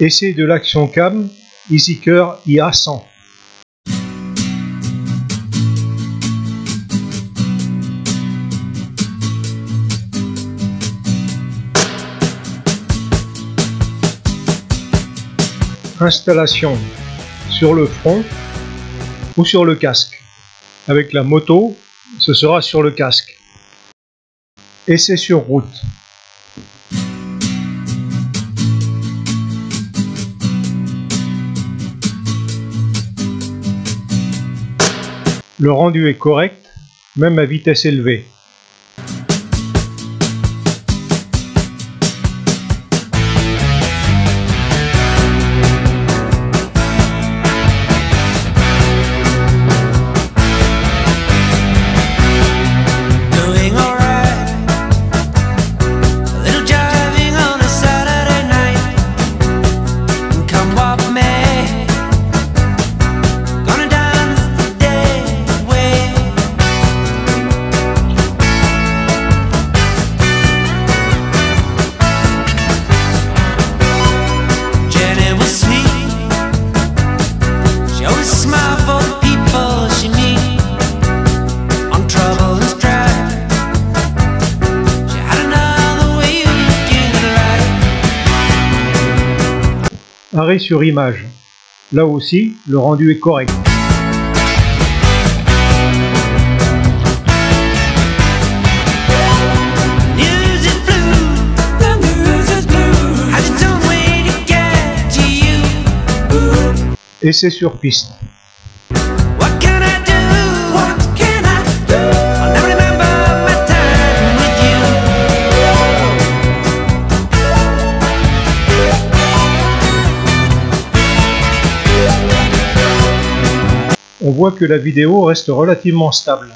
Essai de l'action cam, Izeeker IA 100. Installation sur le front ou sur le casque. Avec la moto, ce sera sur le casque. Essai sur route. Le rendu est correct, même à vitesse élevée. Arrêt sur image. Là aussi, le rendu est correct. Essai sur piste. On voit que la vidéo reste relativement stable.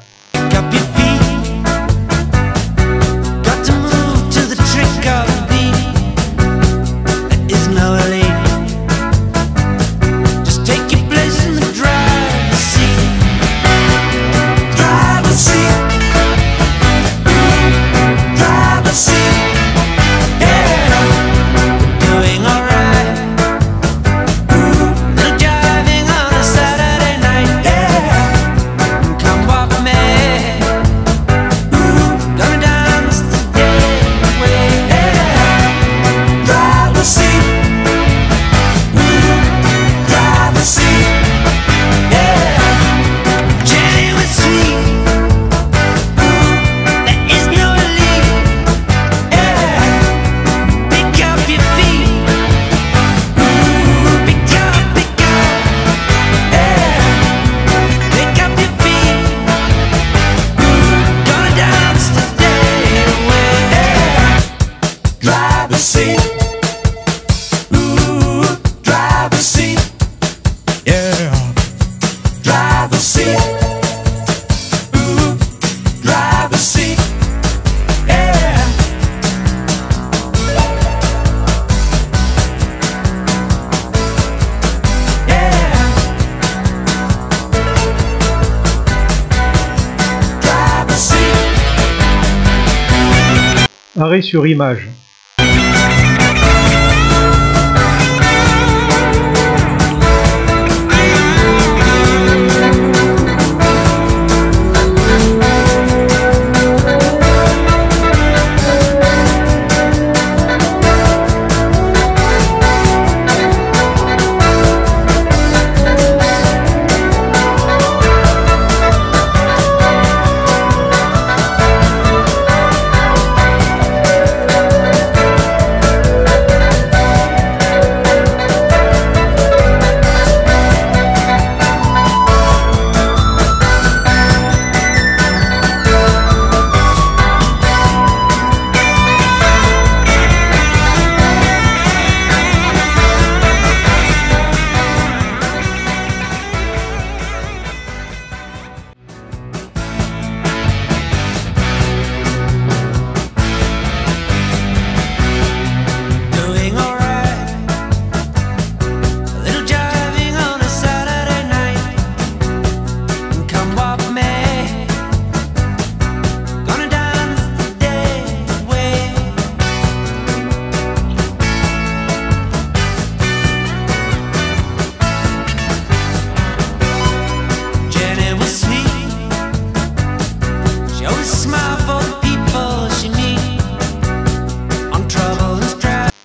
Arrêt sur image.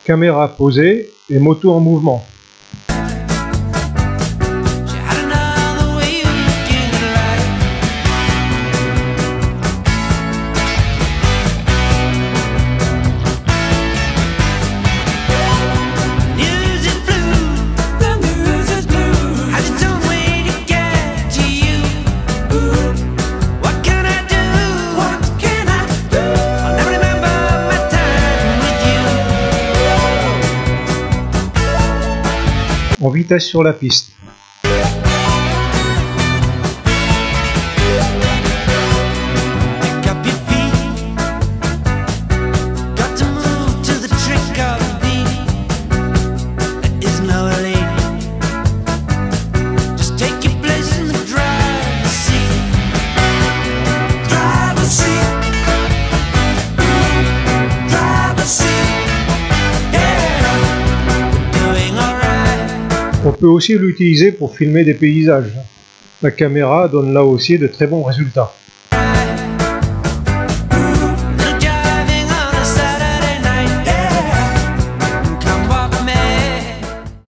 caméra posée et moto en mouvement. En vitesse sur la piste. On peut aussi l'utiliser pour filmer des paysages. La caméra donne là aussi de très bons résultats.